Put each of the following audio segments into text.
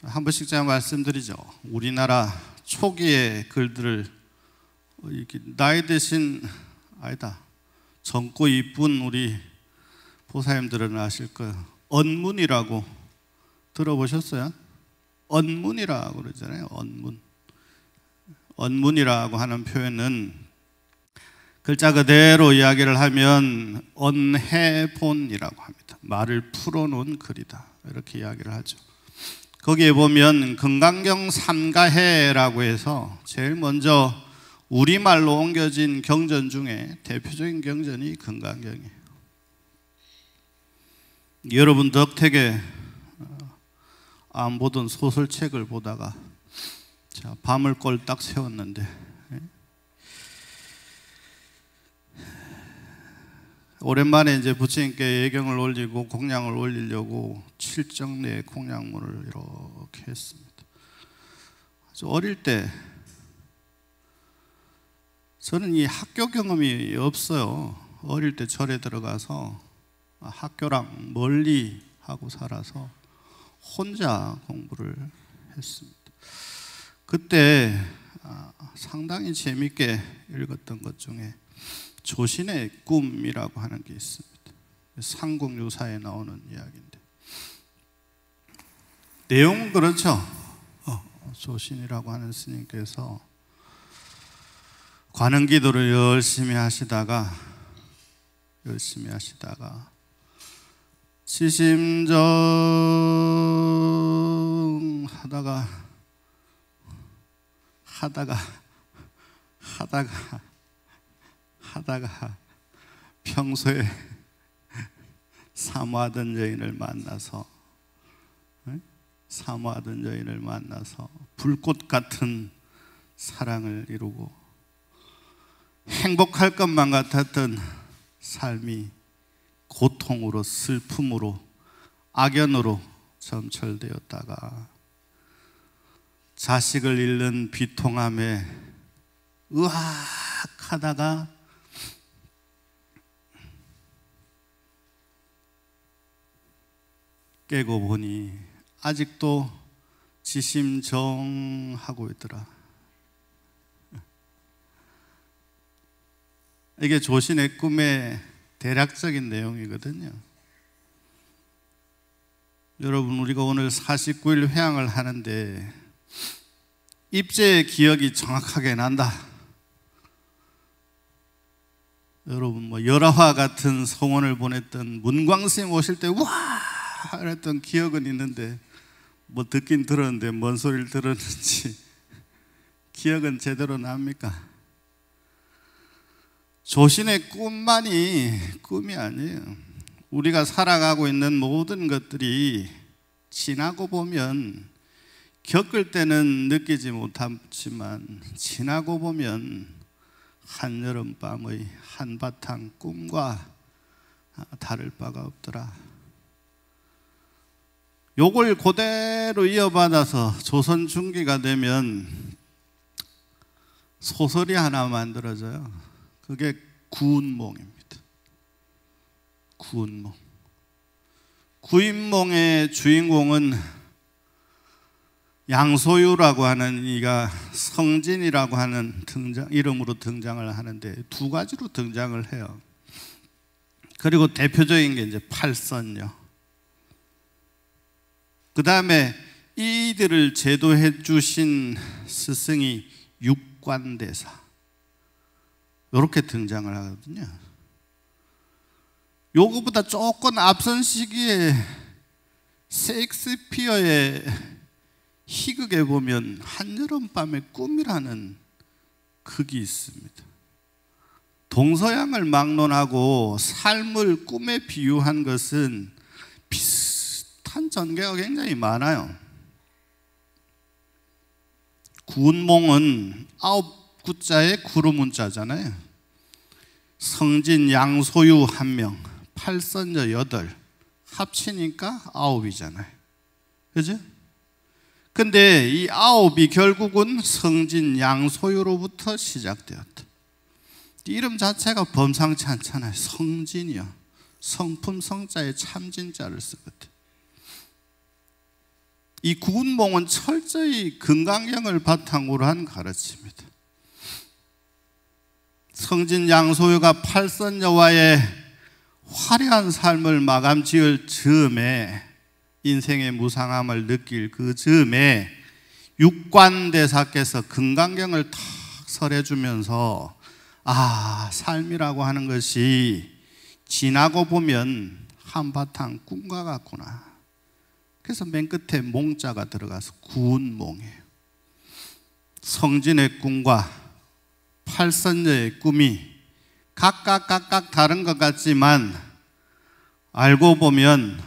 한 번씩 제가 말씀드리죠. 우리나라 초기의 글들을 이렇게 나이 드신 아니다 젊고 이쁜 우리 보사님들은 아실 거예요. 언문이라고 들어보셨어요? 언문이라고 그러잖아요. 언문이라고 하는 표현은 글자 그대로 이야기를 하면 언해본이라고 합니다. 말을 풀어놓은 글이다 이렇게 이야기를 하죠. 거기에 보면 금강경 삼가해라고 해서 제일 먼저 우리말로 옮겨진 경전 중에 대표적인 경전이 금강경이에요. 여러분 덕택에 안 보던 소설책을 보다가 밤을 꼴딱 새웠는데 오랜만에 이제 부처님께 예경을 올리고 공양을 올리려고 칠정내 공양문을 이렇게 했습니다. 어릴 때 저는 이 학교 경험이 없어요. 어릴 때 절에 들어가서 학교랑 멀리 하고 살아서 혼자 공부를 했습니다. 그때 상당히 재밌게 읽었던 것 중에 조신의 꿈이라고 하는 게 있습니다. 삼국유사에 나오는 이야기인데 내용은 그렇죠. 조신이라고 하는 스님께서 관음기도를 열심히 하시다가 지심정 하다가 평소에 사모하던 여인을 만나서 불꽃 같은 사랑을 이루고 행복할 것만 같았던 삶이 고통으로 슬픔으로 악연으로 점철되었다가 자식을 잃는 비통함에 으악하다가 깨고 보니 아직도 지심정하고 있더라. 이게 조신의 꿈의 대략적인 내용이거든요. 여러분 우리가 오늘 49일 회향을 하는데 입제의 기억이 정확하게 난다. 여러분 열화와 같은 성원을 보냈던 문광스님 오실 때 와 그랬던 기억은 있는데 듣긴 들었는데 뭔 소리를 들었는지 기억은 제대로 납니까? 조신의 꿈만이 꿈이 아니에요. 우리가 살아가고 있는 모든 것들이 지나고 보면 겪을 때는 느끼지 못하지만 지나고 보면 한여름밤의 한바탕 꿈과 다를 바가 없더라. 요걸 그대로 이어받아서 조선 중기가 되면 소설이 하나 만들어져요. 그게 구운몽입니다. 구운몽. 구운몽의 주인공은 양소유라고 하는 이가 성진이라고 하는 이름으로 등장을 하는데 두 가지로 등장을 해요. 그리고 대표적인 게 이제 팔선녀. 그 다음에 이들을 제도해 주신 스승이 육관대사 이렇게 등장을 하거든요. 요거보다 조금 앞선 시기에 셰익스피어의 희극에 보면 한여름밤의 꿈이라는 극이 있습니다. 동서양을 막론하고 삶을 꿈에 비유한 것은 비슷한 전개가 굉장히 많아요. 구운몽은 9구자의 구루문자잖아요. 성진 양소유 1명, 팔선녀 8, 합치니까 9이잖아요. 그죠? 근데 이 9이 결국은 성진 양소유로부터 시작되었다. 이름 자체가 범상치 않잖아요. 성진이요. 성품 성자에 참진자를 쓰거든. 이 구운몽은 철저히 금강경을 바탕으로 한 가르침입니다. 성진 양소유가 팔선녀와의 화려한 삶을 마감 지을 즈음에, 인생의 무상함을 느낄 그 즈음에 육관대사께서 금강경을 탁 설해주면서 삶이라고 하는 것이 지나고 보면 한바탕 꿈과 같구나. 그래서 맨 끝에 몽자가 들어가서 구운몽이에요. 성진의 꿈과 팔선녀의 꿈이 각각 다른 것 같지만 알고 보면,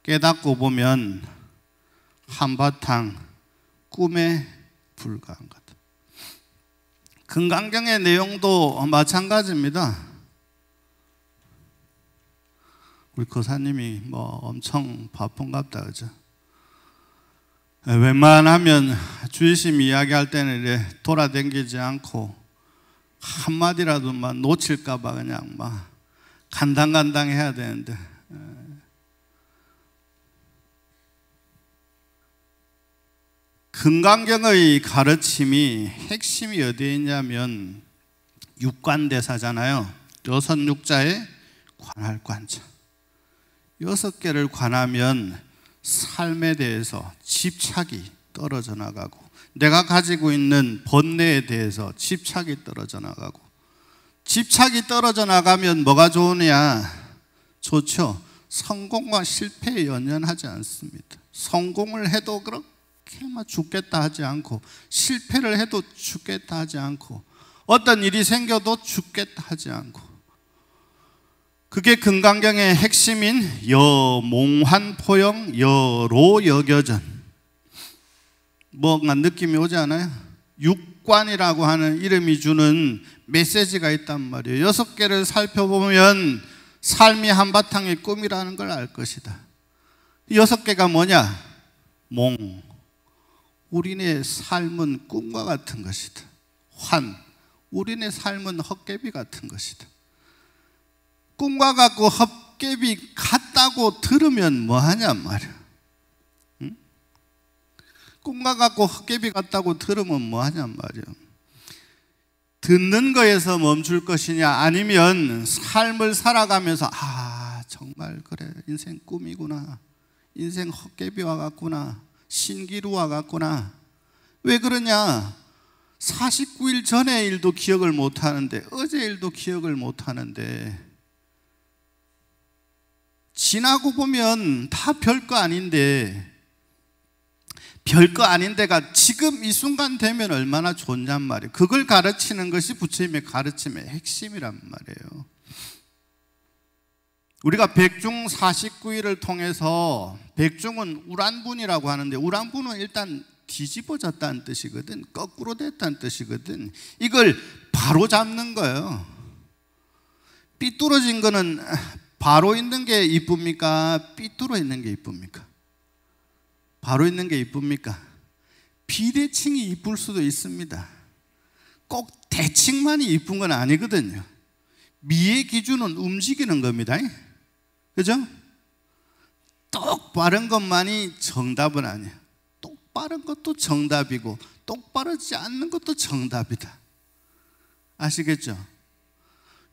깨닫고 보면 한바탕 꿈에 불과한 것. 금강경의 내용도 마찬가지입니다. 우리 거사님이 엄청 바쁜갑다, 그죠? 웬만하면 주의심 이야기할 때는 이래 돌아다니지 않고 한마디라도 놓칠까봐 그냥 간당간당 해야 되는데, 금강경의 가르침이 핵심이 어디에 있냐면 육관대사잖아요. 6육자의 관할관자. 6개를 관하면 삶에 대해서 집착이 떨어져 나가고, 내가 가지고 있는 번뇌에 대해서 집착이 떨어져 나가고, 집착이 떨어져 나가면 뭐가 좋으냐? 좋죠. 성공과 실패에 연연하지 않습니다. 성공을 해도 그렇게 죽겠다 하지 않고, 실패를 해도 죽겠다 하지 않고, 어떤 일이 생겨도 죽겠다 하지 않고, 그게 금강경의 핵심인 여몽환포영 여로여겨전. 뭔가 느낌이 오지 않아요? 육관이라고 하는 이름이 주는 메시지가 있단 말이에요. 6개를 살펴보면 삶이 한바탕의 꿈이라는 걸 알 것이다. 6개가 뭐냐? 몽, 우리네 삶은 꿈과 같은 것이다. 환, 우리네 삶은 헛개비 같은 것이다. 꿈과 같고 헛개비 같다고 들으면 뭐하냔 말이야. 응? 꿈과 같고 헛개비 같다고 들으면 뭐하냔 말이야. 듣는 거에서 멈출 것이냐, 아니면 삶을 살아가면서 정말 그래, 인생 꿈이구나, 인생 헛개비와 같구나, 신기루와 같구나. 왜 그러냐? 49일 전의 일도 기억을 못하는데, 어제 일도 기억을 못하는데, 지나고 보면 다 별거 아닌데, 별거 아닌데가 지금 이 순간 되면 얼마나 좋냔 말이에요. 그걸 가르치는 것이 부처님의 가르침의 핵심이란 말이에요. 우리가 백중 49일을 통해서, 백중은 우란분이라고 하는데, 우란분은 일단 뒤집어졌다는 뜻이거든. 거꾸로 됐다는 뜻이거든. 이걸 바로 잡는 거예요. 삐뚤어진 거는 바로 있는 게 이쁩니까? 삐뚤어 있는 게 이쁩니까? 바로 있는 게 이쁩니까? 비대칭이 이쁠 수도 있습니다. 꼭 대칭만이 이쁜 건 아니거든요. 미의 기준은 움직이는 겁니다. 그죠? 똑바른 것만이 정답은 아니야. 똑바른 것도 정답이고 똑바르지 않는 것도 정답이다. 아시겠죠?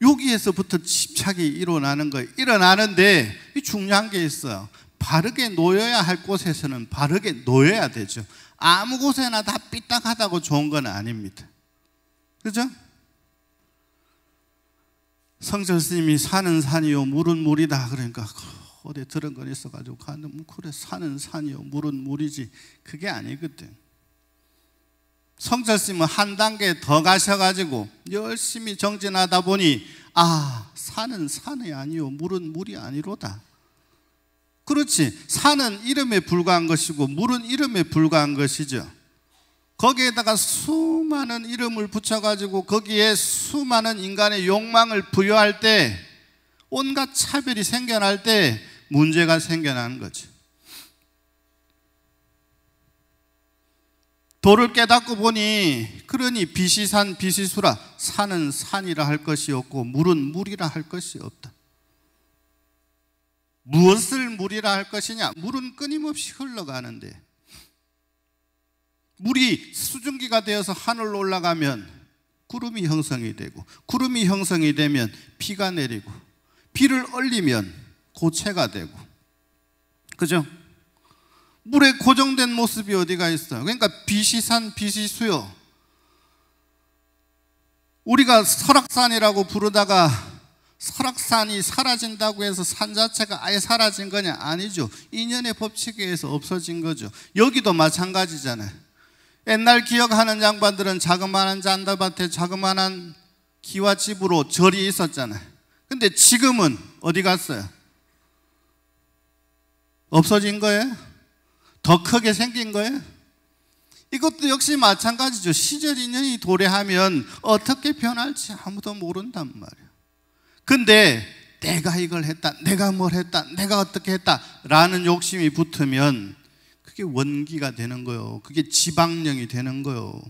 여기에서부터 집착이 일어나는 거예요. 일어나는데 중요한 게 있어요. 바르게 놓여야 할 곳에서는 바르게 놓여야 되죠. 아무 곳에나 다 삐딱하다고 좋은 건 아닙니다. 그죠? 성철 스님이 산은 산이요 물은 물이다 그러니까 어디 들은 건 있어가지고 가는데 그래, 산은 산이요 물은 물이지, 그게 아니거든. 성철 스님은 한 단계 더 가셔가지고 열심히 정진하다 보니 산은 산이 아니요 물은 물이 아니로다. 그렇지, 산은 이름에 불과한 것이고 물은 이름에 불과한 것이죠. 거기에다가 수많은 이름을 붙여가지고 거기에 수많은 인간의 욕망을 부여할 때, 온갖 차별이 생겨날 때 문제가 생겨나는 거죠. 도를 깨닫고 보니, 그러니 비시산 비시수라, 산은 산이라 할 것이 없고 물은 물이라 할 것이 없다. 무엇을 물이라 할 것이냐? 물은 끊임없이 흘러가는데 물이 수증기가 되어서 하늘로 올라가면 구름이 형성이 되고, 구름이 형성이 되면 비가 내리고, 비를 얼리면 고체가 되고, 그죠? 물의 고정된 모습이 어디가 있어요? 그러니까 빛이 산, 빛이 수요. 우리가 설악산이라고 부르다가 설악산이 사라진다고 해서 산 자체가 아예 사라진 거냐? 아니죠. 인연의 법칙에 의해서 없어진 거죠. 여기도 마찬가지잖아요. 옛날 기억하는 양반들은 자그마한 잔디밭에 자그마한 기와집으로 절이 있었잖아요. 근데 지금은 어디 갔어요? 없어진 거예요? 더 크게 생긴 거예요? 이것도 역시 마찬가지죠. 시절 인연이 도래하면 어떻게 변할지 아무도 모른단 말이에요. 근데 내가 이걸 했다, 내가 뭘 했다, 내가 어떻게 했다 라는 욕심이 붙으면 그게 원기가 되는 거예요. 그게 지방령이 되는 거예요.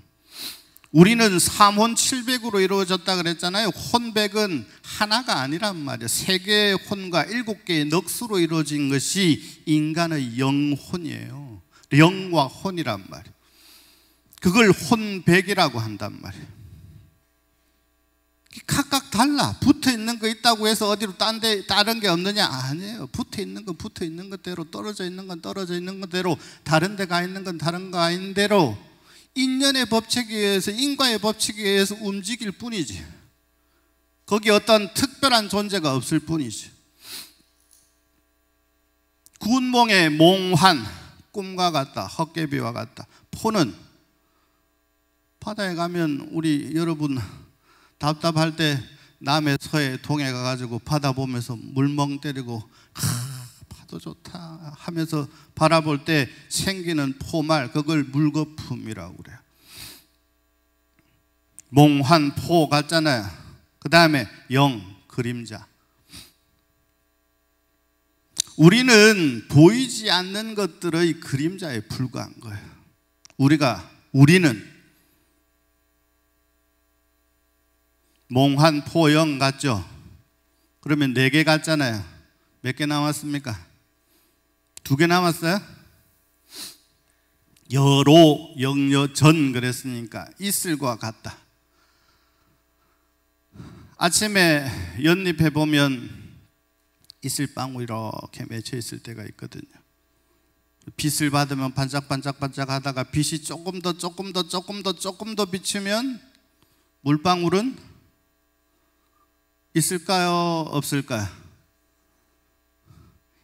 우리는 삼혼 7백으로 이루어졌다 그랬잖아요. 혼백은 하나가 아니란 말이에요. 3개의 혼과 7개의 넋으로 이루어진 것이 인간의 영혼이에요. 영과 혼이란 말이에요. 그걸 혼백이라고 한단 말이에요. 각각 달라. 붙어 있는 거 있다고 해서 어디로 다른 게 없느냐? 아니에요. 붙어 있는 건 붙어 있는 것대로, 떨어져 있는 건 떨어져 있는 것대로, 다른 데 가 있는 건 다른 거 아닌 대로 인연의 법칙에 의해서, 인과의 법칙에 의해서 움직일 뿐이지, 거기 어떤 특별한 존재가 없을 뿐이지. 군몽의 몽환, 꿈과 같다, 헛개비와 같다. 포는 바다에 가면 우리 여러분 답답할 때 남해 서해 동해 가가지고 바다 보면서 물멍 때리고 파도 좋다 하면서 바라볼 때 생기는 포말, 그걸 물거품이라고 그래요. 몽환, 포 같잖아요. 그 다음에 영, 그림자. 우리는 보이지 않는 것들의 그림자에 불과한 거예요. 우리는 몽환, 포, 영 같죠? 그러면 4개 같잖아요. 몇 개 남았습니까? 2개 남았어요? 여로, 영여, 전 그랬으니까 이슬과 같다. 아침에 연잎에 보면 이슬방울이 이렇게 맺혀 있을 때가 있거든요. 빛을 받으면 반짝반짝반짝 하다가 빛이 조금 더 비추면 물방울은 있을까요? 없을까요?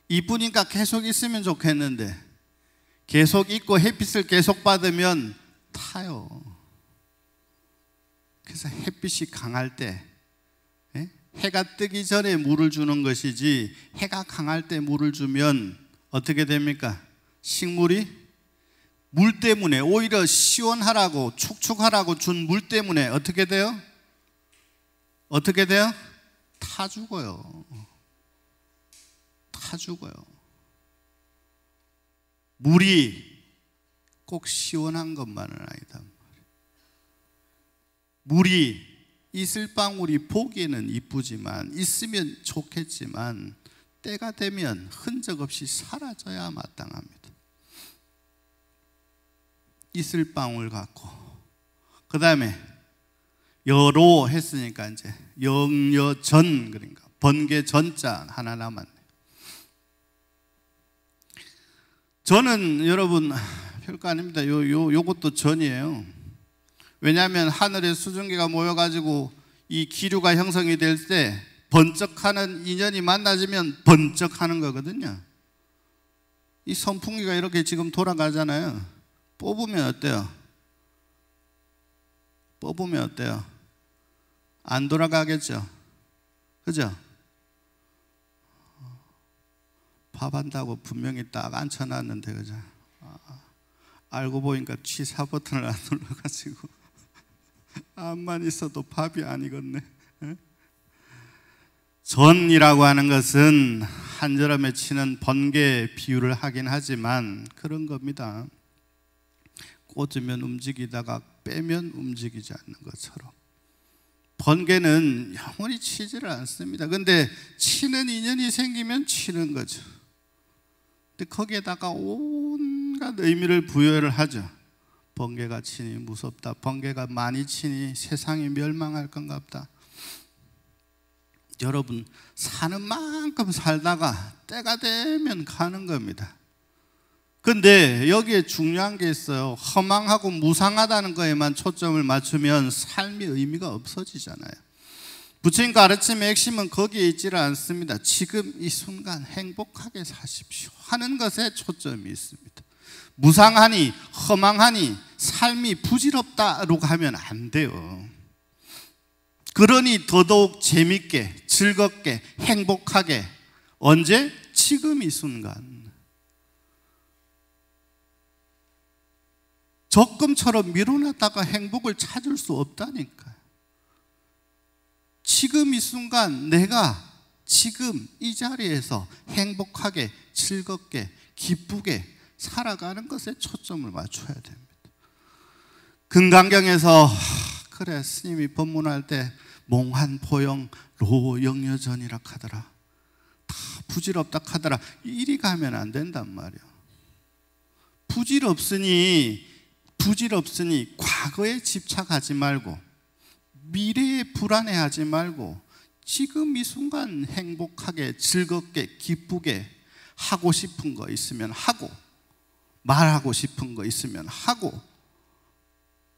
이쁘니까 계속 있으면 좋겠는데 계속 있고 햇빛을 계속 받으면 타요. 그래서 햇빛이 강할 때, 해가 뜨기 전에 물을 주는 것이지, 해가 강할 때 물을 주면 어떻게 됩니까? 식물이 물 때문에, 오히려 시원하라고 축축하라고 준 물 때문에 어떻게 돼요? 어떻게 돼요? 타 죽어요. 타 죽어요. 물이 꼭 시원한 것만은 아니다. 물이, 이슬방울이 보기에는 이쁘지만, 있으면 좋겠지만 때가 되면 흔적 없이 사라져야 마땅합니다. 이슬방울 같고, 그 다음에 여로 했으니까 이제 영여전, 그러니까 번개 전자 하나 남았네. 저는 여러분 별거 아닙니다. 요것도 전이에요. 왜냐하면 하늘에 수증기가 모여가지고 이 기류가 형성이 될 때 번쩍하는 인연이 만나지면 번쩍하는 거거든요. 이 선풍기가 이렇게 지금 돌아가잖아요. 뽑으면 어때요? 뽑으면 어때요? 안 돌아가겠죠? 그죠? 밥한다고 분명히 딱 앉혀놨는데, 그죠? 알고 보니까 취사 버튼을 안 눌러가지고 암만 있어도 밥이 안 익었네. 전이라고 하는 것은 한절음에 치는 번개 비유를 하긴 하지만 그런 겁니다. 꽂으면 움직이다가 빼면 움직이지 않는 것처럼 번개는 영원히 치지를 않습니다. 근데 치는 인연이 생기면 치는 거죠. 근데 거기에다가 온갖 의미를 부여를 하죠. 번개가 치니 무섭다. 번개가 많이 치니 세상이 멸망할 것 같다. 여러분, 사는 만큼 살다가 때가 되면 가는 겁니다. 근데 여기에 중요한 게 있어요. 허망하고 무상하다는 거에만 초점을 맞추면 삶의 의미가 없어지잖아요. 부처님 가르침의 핵심은 거기에 있지를 않습니다. 지금 이 순간 행복하게 사십시오 하는 것에 초점이 있습니다. 무상하니 허망하니 삶이 부질없다로 가면 안 돼요. 그러니 더더욱 재밌게 즐겁게 행복하게 언제? 지금 이 순간. 적금처럼 미뤄놨다가 행복을 찾을 수 없다니까요. 지금 이 순간 내가 지금 이 자리에서 행복하게 즐겁게 기쁘게 살아가는 것에 초점을 맞춰야 됩니다. 금강경에서 그래 스님이 법문할 때 몽환포영 로영여전이라 하더라. 다 부질없다 하더라. 이리 가면 안 된단 말이야. 부질없으니 과거에 집착하지 말고 미래에 불안해하지 말고 지금 이 순간 행복하게 즐겁게 기쁘게 하고 싶은 거 있으면 하고 말하고 싶은 거 있으면 하고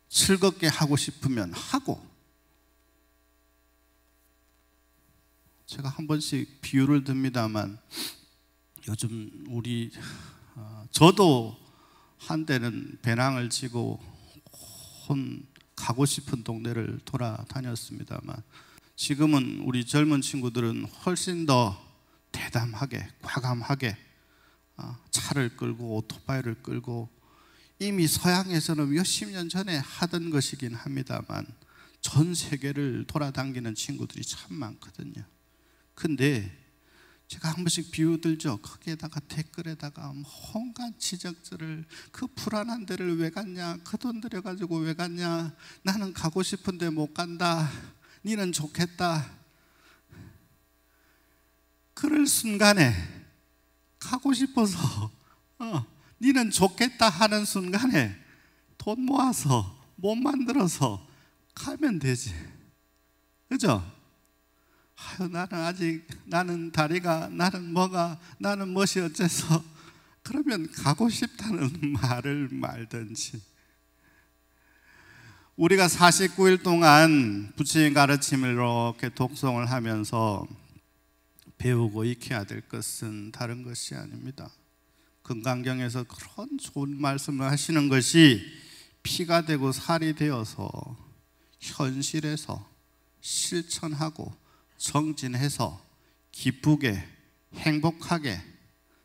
즐겁게 하고 싶으면 하고. 제가 한 번씩 비유를 듭니다만 요즘 저도 한때는 배낭을 지고 가고 싶은 동네를 돌아다녔습니다만 지금은 우리 젊은 친구들은 훨씬 더 대담하게 과감하게 차를 끌고 오토바이를 끌고 이미 서양에서는 몇십 년 전에 하던 것이긴 합니다만 전 세계를 돌아다니는 친구들이 참 많거든요. 근데 제가 한 번씩 비유 들죠. 거기에다가 댓글에다가 온갖 지적들을 그 불안한 데를 왜 갔냐, 그 돈 들여가지고 왜 갔냐, 나는 가고 싶은데 못 간다, 니는 좋겠다. 그럴 순간에 가고 싶어서 니는 좋겠다 하는 순간에 돈 모아서 못 만들어서 가면 되지. 그죠? 아유, 나는 다리가, 나는 뭐가, 나는 무엇이 어째서. 그러면 가고 싶다는 말을 말든지. 우리가 49일 동안 부처님 가르침을 이렇게 독송을 하면서 배우고 익혀야 될 것은 다른 것이 아닙니다. 금강경에서 그런 좋은 말씀을 하시는 것이 피가 되고 살이 되어서 현실에서 실천하고 정진해서 기쁘게 행복하게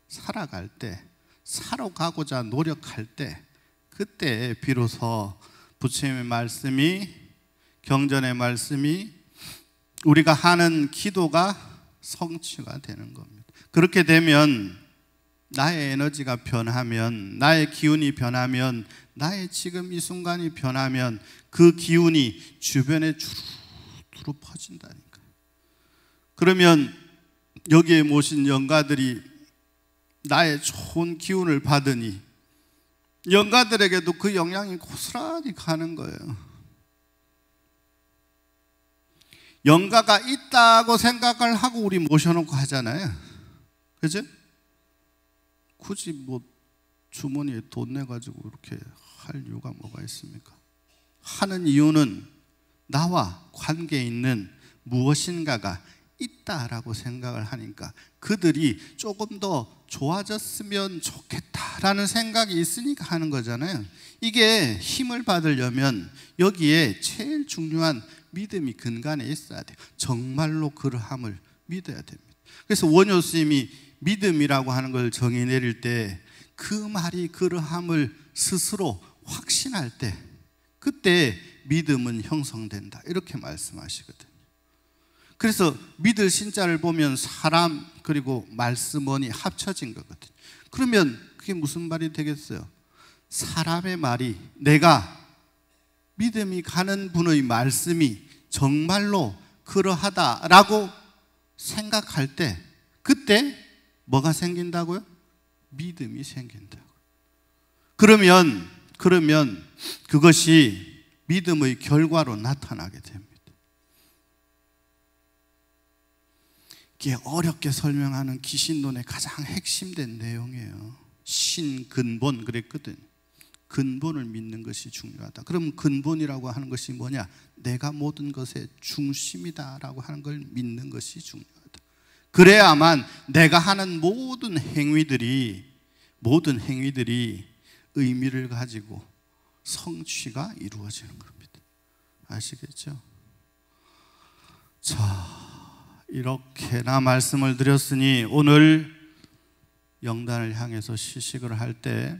살아갈 때, 살아가고자 노력할 때, 그때 비로소 부처님의 말씀이, 경전의 말씀이 우리가 하는 기도가 성취가 되는 겁니다. 그렇게 되면 나의 에너지가 변하면, 나의 기운이 변하면, 나의 지금 이 순간이 변하면 그 기운이 주변에 주르르 퍼진다니까. 그러면 여기에 모신 영가들이 나의 좋은 기운을 받으니 영가들에게도 그 영향이 고스란히 가는 거예요. 영가가 있다고 생각을 하고 우리 모셔놓고 하잖아요. 그죠? 굳이 뭐 주머니에 돈 내가지고 이렇게 할 이유가 뭐가 있습니까? 하는 이유는 나와 관계 있는 무엇인가가 있다라고 생각을 하니까 그들이 조금 더 좋아졌으면 좋겠다라는 생각이 있으니까 하는 거잖아요. 이게 힘을 받으려면 여기에 제일 중요한 믿음이 근간에 있어야 돼요. 정말로 그러함을 믿어야 됩니다. 그래서 원효 스님이 믿음이라고 하는 걸 정의 내릴 때 그 말이 그러함을 스스로 확신할 때 그때 믿음은 형성된다 이렇게 말씀하시거든요. 그래서 믿을 신자를 보면 사람 그리고 말씀원이 합쳐진 거거든요. 그러면 그게 무슨 말이 되겠어요? 사람의 말이, 내가 믿음이 가는 분의 말씀이 정말로 그러하다라고 생각할 때 그때 뭐가 생긴다고요? 믿음이 생긴다고요. 그러면 그것이 믿음의 결과로 나타나게 됩니다. 이게 어렵게 설명하는 기신론의 가장 핵심된 내용이에요. 신근본 그랬거든요. 근본을 믿는 것이 중요하다. 그럼 근본이라고 하는 것이 뭐냐? 내가 모든 것의 중심이다라고 하는 걸 믿는 것이 중요하다. 그래야만 내가 하는 모든 행위들이 의미를 가지고 성취가 이루어지는 겁니다. 아시겠죠? 자, 이렇게나 말씀을 드렸으니 오늘 영단을 향해서 시식을 할 때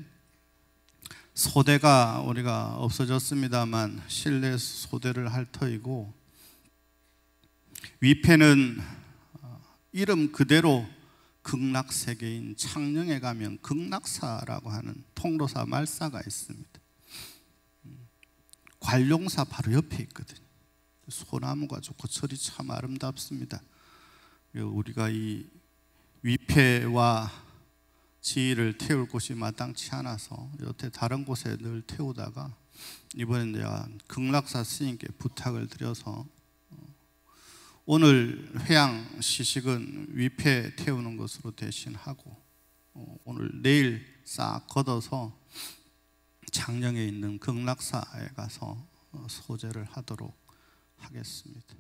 소대가 우리가 없어졌습니다만 실내 소대를 할 터이고, 위패는 이름 그대로 극락세계인 창녕에 가면 극락사라고 하는 통로사 말사가 있습니다. 관룡사 바로 옆에 있거든요. 소나무가 좋고 절이 참 아름답습니다. 우리가 이 위패와 지희를 태울 곳이 마땅치 않아서 여태 다른 곳에 늘 태우다가 이번에 내가 극락사 스님께 부탁을 드려서 오늘 회양 시식은 위패 태우는 것으로 대신하고 오늘 내일 싹 걷어서 창녕에 있는 극락사에 가서 소제를 하도록 하겠습니다.